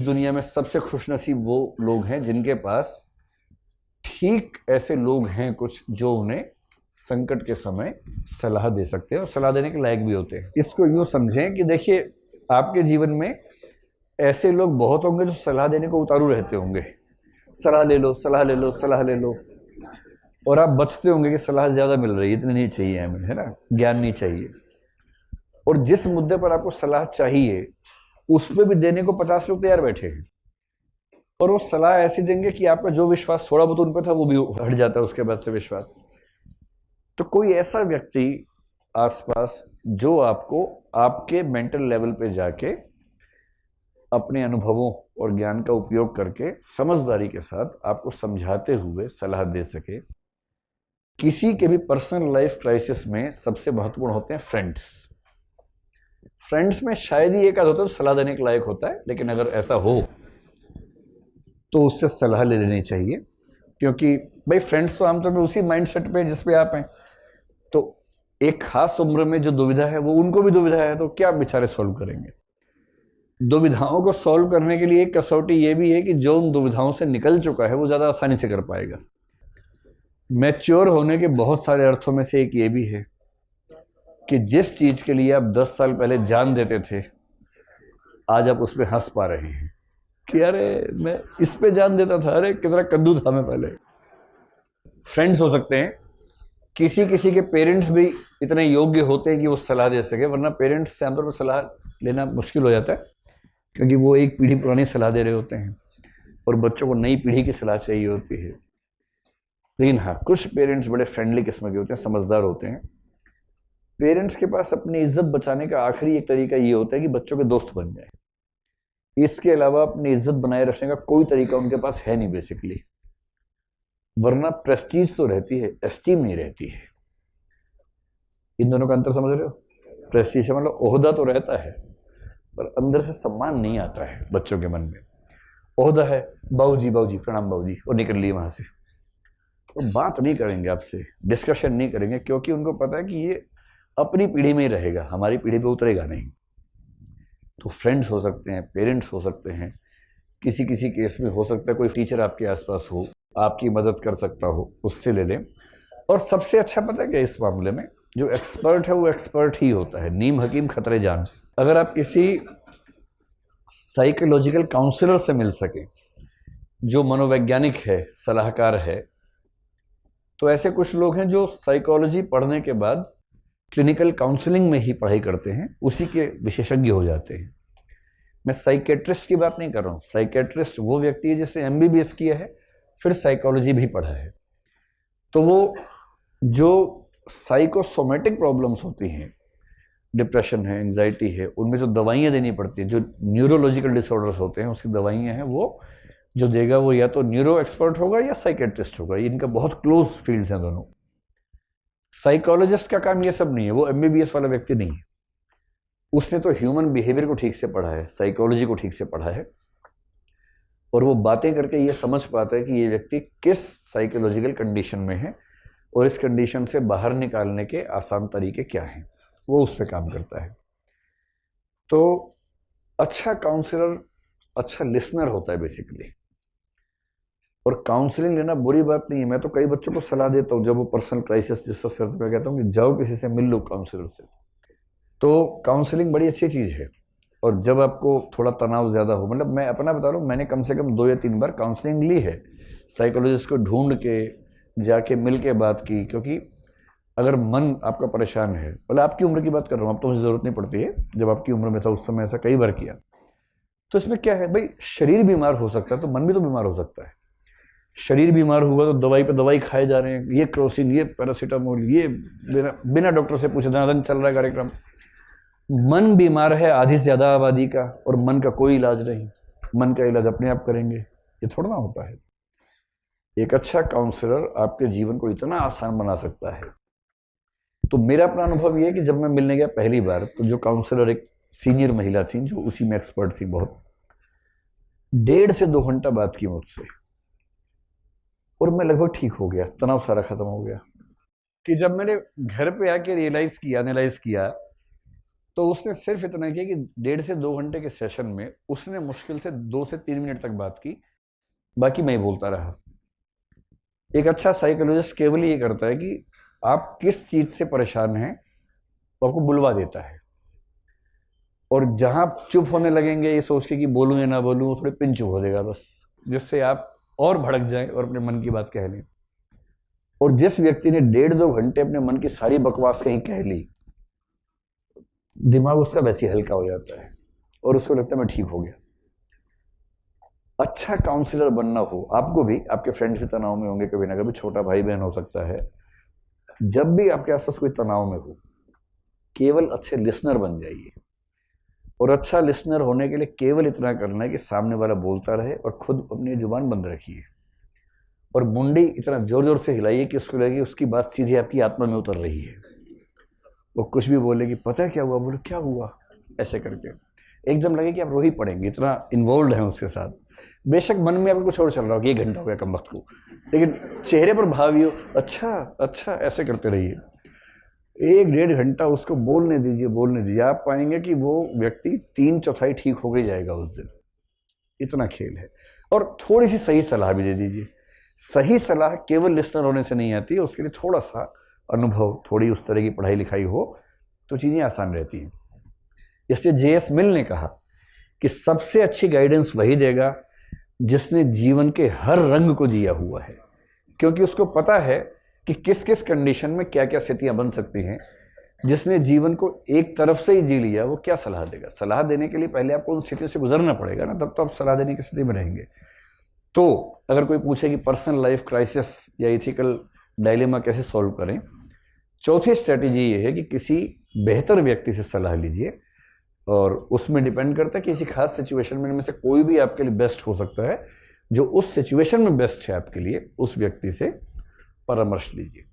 दुनिया में सबसे खुशनसीब वो लोग हैं जिनके पास ठीक ऐसे लोग हैं कुछ जो उन्हें संकट के समय सलाह दे सकते हैं और सलाह देने के लायक भी होते हैं। इसको यूं समझें कि देखिए, आपके जीवन में ऐसे लोग बहुत होंगे जो सलाह देने को उतारू रहते होंगे। सलाह ले लो, सलाह ले लो, सलाह ले लो, और आप बचते होंगे कि सलाह ज़्यादा मिल रही है, इतनी नहीं चाहिए हमें, है ना, ज्ञान नहीं चाहिए। और जिस मुद्दे पर आपको सलाह चाहिए उस पर भी देने को 50 लोग तैयार बैठे हैं, और वो सलाह ऐसी देंगे कि आपका जो विश्वास थोड़ा बहुत उन पर था वो भी हट जाता है उसके बाद से विश्वास। तो कोई ऐसा व्यक्ति आसपास जो आपको आपके मेंटल लेवल पे जाके अपने अनुभवों और ज्ञान का उपयोग करके समझदारी के साथ आपको समझाते हुए सलाह दे सके। किसी के भी पर्सनल लाइफ क्राइसिस में सबसे महत्वपूर्ण होते हैं फ्रेंड्स। फ्रेंड्स में शायद ही एक आध होता है तो सलाह देने के लायक होता है, लेकिन अगर ऐसा हो तो उससे सलाह ले लेनी चाहिए, क्योंकि भाई फ्रेंड्स तो आमतौर पर उसी माइंडसेट पे जिस पे आप हैं। तो एक खास उम्र में जो दुविधा है वो उनको भी दुविधा है, तो क्या बेचारे सॉल्व करेंगे। दुविधाओं को सॉल्व करने के लिए एक कसौटी ये भी है कि जो उन दुविधाओं से निकल चुका है वो ज़्यादा आसानी से कर पाएगा। मैच्योर होने के बहुत सारे अर्थों में से एक ये भी है कि जिस चीज़ के लिए आप 10 साल पहले जान देते थे, आज आप उस पर हंस पा रहे हैं कि अरे मैं इस पे जान देता था, अरे कितना कद्दू था मैं पहले। फ्रेंड्स हो सकते हैं, किसी किसी के पेरेंट्स भी इतने योग्य होते हैं कि वो सलाह दे सके, वरना पेरेंट्स से आमतौर पर सलाह लेना मुश्किल हो जाता है, क्योंकि वो एक पीढ़ी पुरानी सलाह दे रहे होते हैं और बच्चों को नई पीढ़ी की सलाह चाहिए होती है। लेकिन हाँ, कुछ पेरेंट्स बड़े फ्रेंडली किस्म के होते हैं, समझदार होते हैं। पेरेंट्स के पास अपनी इज्जत बचाने का आखिरी एक तरीका ये होता है कि बच्चों के दोस्त बन जाए। इसके अलावा अपनी इज्जत बनाए रखने का कोई तरीका उनके पास है नहीं बेसिकली। वरना प्रेस्टीज तो रहती है, एस्टीम नहीं रहती है। इन दोनों का अंतर समझ रहे हो? प्रेस्टीज मतलब ओहदा तो रहता है पर अंदर से सम्मान नहीं आता है बच्चों के मन में। ओहदा है, बाबूजी बाबूजी प्रणाम बाबूजी, और निकल लिए वहां से। तो बात नहीं करेंगे आपसे, डिस्कशन नहीं करेंगे, क्योंकि उनको पता है कि ये अपनी पीढ़ी में ही रहेगा, हमारी पीढ़ी पे उतरेगा नहीं। तो फ्रेंड्स हो सकते हैं, पेरेंट्स हो सकते हैं, किसी किसी केस में हो सकता है कोई टीचर आपके आसपास हो, आपकी मदद कर सकता हो, उससे ले लें। और सबसे अच्छा पता है क्या, इस मामले में जो एक्सपर्ट है वो एक्सपर्ट ही होता है। नीम हकीम खतरे जान। अगर आप किसी साइकोलॉजिकल काउंसलर से मिल सके जो मनोवैज्ञानिक है, सलाहकार है, तो ऐसे कुछ लोग हैं जो साइकोलॉजी पढ़ने के बाद क्लिनिकल काउंसलिंग में ही पढ़ाई करते हैं, उसी के विशेषज्ञ हो जाते हैं। मैं साइकेट्रिस्ट की बात नहीं कर रहा हूँ। साइकेट्रिस्ट वो व्यक्ति है जिसने एमबीबीएस किया है फिर साइकोलॉजी भी पढ़ा है। तो वो जो साइकोसोमेटिक प्रॉब्लम्स होती हैं, डिप्रेशन है, एंजाइटी है, उनमें जो दवाइयाँ देनी पड़ती हैं, जो न्यूरोलॉजिकल डिसऑर्डर्स होते हैं उसकी दवाइयाँ हैं, वो जो देगा वो या तो न्यूरो एक्सपर्ट होगा या साइकेट्रिस्ट होगा। इनका बहुत क्लोज फील्ड्स हैं दोनों। साइकोलॉजिस्ट का काम ये सब नहीं है, वो एमबीबीएस वाला व्यक्ति नहीं है। उसने तो ह्यूमन बिहेवियर को ठीक से पढ़ा है, साइकोलॉजी को ठीक से पढ़ा है, और वो बातें करके ये समझ पाता है कि ये व्यक्ति किस साइकोलॉजिकल कंडीशन में है और इस कंडीशन से बाहर निकालने के आसान तरीके क्या हैं, वो उस पर काम करता है। तो अच्छा काउंसलर अच्छा लिसनर होता है बेसिकली। और काउंसलिंग लेना बुरी बात नहीं है। मैं तो कई बच्चों को सलाह देता हूँ, जब वो पर्सनल क्राइसिस जिसका सर पे कहता हूँ कि जाओ किसी से मिल लो, काउंसलर से। तो काउंसलिंग बड़ी अच्छी चीज़ है। और जब आपको थोड़ा तनाव ज़्यादा हो, मतलब मैं अपना बता रहा हूँ, मैंने कम से कम 2 या 3 बार काउंसलिंग ली है, साइकोलॉजिस्ट को ढूंढ के जाके मिल के बात की। क्योंकि अगर मन आपका परेशान है, मतलब आपकी उम्र की बात कर रहा हूँ, अब तो मुझे ज़रूरत नहीं पड़ती है, जब आपकी उम्र में था उस समय ऐसा कई बार किया। तो इसमें क्या है भाई, शरीर बीमार हो सकता है तो मन भी तो बीमार हो सकता है। शरीर बीमार हुआ तो दवाई पे दवाई खाए जा रहे हैं, ये क्रोसिन, ये पैरासीटामोल, ये बिना डॉक्टर से पूछे धनाधन चल रहा है कार्यक्रम। मन बीमार है आधी से ज़्यादा आबादी का, और मन का कोई इलाज नहीं। मन का इलाज अपने आप करेंगे, ये थोड़ा ना होता है। एक अच्छा काउंसलर आपके जीवन को इतना आसान बना सकता है। तो मेरा अपना अनुभव ये है कि जब मैं मिलने गया पहली बार, तो जो काउंसलर एक सीनियर महिला थी जो उसी में एक्सपर्ट थी, बहुत 1.5 से 2 घंटा बात की मुझसे, और मैं लगभग ठीक हो गया, तनाव सारा खत्म हो गया। कि जब मैंने घर पे आके रियलाइज किया, एनालाइज किया तो उसने सिर्फ इतना किया कि 1.5 से 2 घंटे के सेशन में उसने मुश्किल से 2 से 3 मिनट तक बात की, बाकी मैं ही बोलता रहा। एक अच्छा साइकोलॉजिस्ट केवल ये करता है कि आप किस चीज से परेशान हैं तो आपको बुलवा देता है, और जहां चुप होने लगेंगे ये सोच के कि बोलूं या ना बोलूं, वो थोड़े पिन चुप हो जाएगा बस, जिससे आप और भड़क जाएं और अपने मन की बात कह लें। और जिस व्यक्ति ने 1.5-2 घंटे अपने मन की सारी बकवास कहीं कह ली, दिमाग उसका वैसे ही हल्का हो जाता है और उसको लगता है मैं ठीक हो गया। अच्छा काउंसलर बनना हो आपको भी, आपके फ्रेंड्स भी तनाव में होंगे कभी ना कभी, छोटा भाई बहन हो सकता है। जब भी आपके आसपास कोई तनाव में हो, केवल अच्छे लिसनर बन जाइए। और अच्छा लिसनर होने के लिए केवल इतना करना है कि सामने वाला बोलता रहे और खुद अपनी जुबान बंद रखिए, और मुंडी इतना जोर जोर से हिलाइए कि उसको लगे उसकी बात सीधी आपकी आत्मा में उतर रही है। वो कुछ भी बोलेगी, पता है क्या हुआ, बोलो क्या हुआ, ऐसे करके एकदम लगे कि आप रो ही पड़ेंगे, इतना इन्वॉल्व है उसके साथ। बेशक मन में आपको कुछ और चल रहा हो कि 1 घंटा हो गया कम वक्त को, लेकिन चेहरे पर भाव ही हो अच्छा अच्छा, ऐसे करते रहिए। 1-1.5 घंटा उसको बोलने दीजिए। आप पाएंगे कि वो व्यक्ति 3/4 ठीक हो गई जाएगा उस दिन। इतना खेल है। और थोड़ी सी सही सलाह भी दे दीजिए। सही सलाह केवल लिसनर होने से नहीं आती है, उसके लिए थोड़ा सा अनुभव, थोड़ी उस तरह की पढ़ाई लिखाई हो तो चीज़ें आसान रहती हैं। इसलिए जे.एस. मिल ने कहा कि सबसे अच्छी गाइडेंस वही देगा जिसने जीवन के हर रंग को जिया हुआ है, क्योंकि उसको पता है कि किस किस कंडीशन में क्या क्या स्थितियां बन सकती हैं। जिसने जीवन को एक तरफ से ही जी लिया वो क्या सलाह देगा। सलाह देने के लिए पहले आपको उन स्थितियों से गुजरना पड़ेगा ना, तब तो आप सलाह देने की स्थिति में रहेंगे। तो अगर कोई पूछे कि पर्सनल लाइफ क्राइसिस या इथिकल डायलेमा कैसे सॉल्व करें, चौथी स्ट्रेटेजी ये है कि किसी बेहतर व्यक्ति से सलाह लीजिए, और उसमें डिपेंड करता है कि किसी खास सिचुएशन में से कोई भी आपके लिए बेस्ट हो सकता है। जो उस सिचुएशन में बेस्ट है आपके लिए, उस व्यक्ति से परामर्श लीजिए।